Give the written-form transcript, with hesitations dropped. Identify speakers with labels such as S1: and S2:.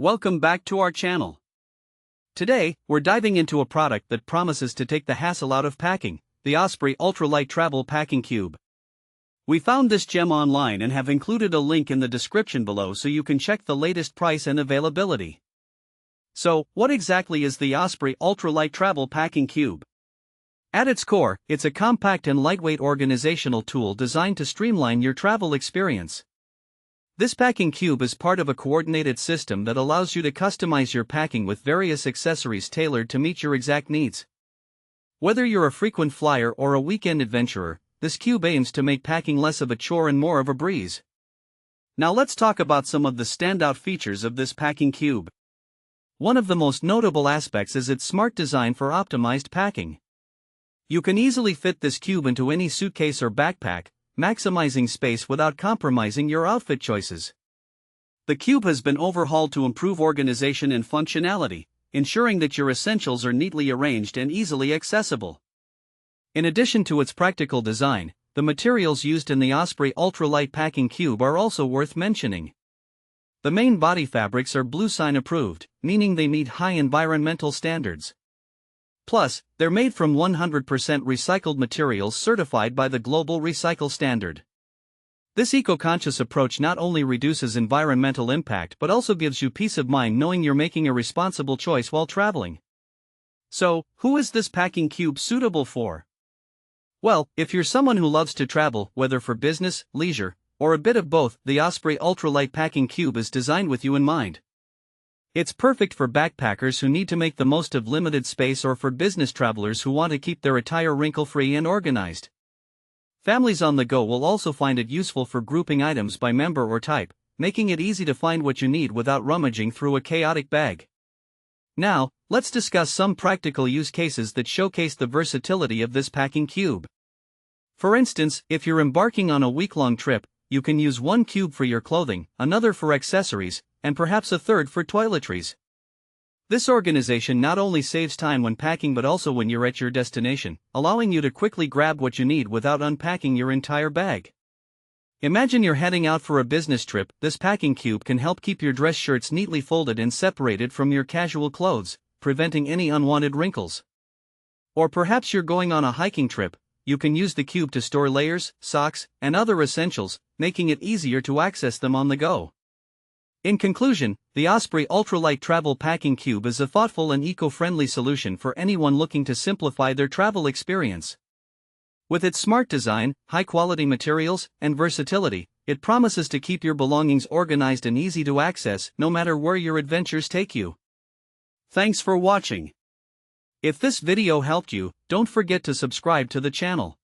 S1: Welcome back to our channel. Today, we're diving into a product that promises to take the hassle out of packing, the Osprey Ultralight Travel Packing Cube. We found this gem online and have included a link in the description below so you can check the latest price and availability. So, what exactly is the Osprey Ultralight Travel Packing Cube? At its core, it's a compact and lightweight organizational tool designed to streamline your travel experience. This packing cube is part of a coordinated system that allows you to customize your packing with various accessories tailored to meet your exact needs. Whether you're a frequent flyer or a weekend adventurer, this cube aims to make packing less of a chore and more of a breeze. Now let's talk about some of the standout features of this packing cube. One of the most notable aspects is its smart design for optimized packing. You can easily fit this cube into any suitcase or backpack, maximizing space without compromising your outfit choices. The cube has been overhauled to improve organization and functionality, ensuring that your essentials are neatly arranged and easily accessible. In addition to its practical design, the materials used in the Osprey Ultralight Packing Cube are also worth mentioning. The main body fabrics are bluesign approved, meaning they meet high environmental standards. Plus, they're made from 100% recycled materials certified by the Global Recycle Standard. This eco-conscious approach not only reduces environmental impact but also gives you peace of mind knowing you're making a responsible choice while traveling. So, who is this packing cube suitable for? Well, if you're someone who loves to travel, whether for business, leisure, or a bit of both, the Osprey Ultralight Packing Cube is designed with you in mind. It's perfect for backpackers who need to make the most of limited space or for business travelers who want to keep their attire wrinkle-free and organized. Families on the go will also find it useful for grouping items by member or type, making it easy to find what you need without rummaging through a chaotic bag. Now, let's discuss some practical use cases that showcase the versatility of this packing cube. For instance, if you're embarking on a week-long trip, you can use one cube for your clothing, another for accessories, and perhaps a third for toiletries. This organization not only saves time when packing but also when you're at your destination, allowing you to quickly grab what you need without unpacking your entire bag. Imagine you're heading out for a business trip. This packing cube can help keep your dress shirts neatly folded and separated from your casual clothes, preventing any unwanted wrinkles. Or perhaps you're going on a hiking trip. You can use the cube to store layers, socks, and other essentials, making it easier to access them on the go. In conclusion, the Osprey Ultralight Travel Packing Cube is a thoughtful and eco-friendly solution for anyone looking to simplify their travel experience. With its smart design, high-quality materials, and versatility, it promises to keep your belongings organized and easy to access no matter where your adventures take you. Thanks for watching. If this video helped you, don't forget to subscribe to the channel.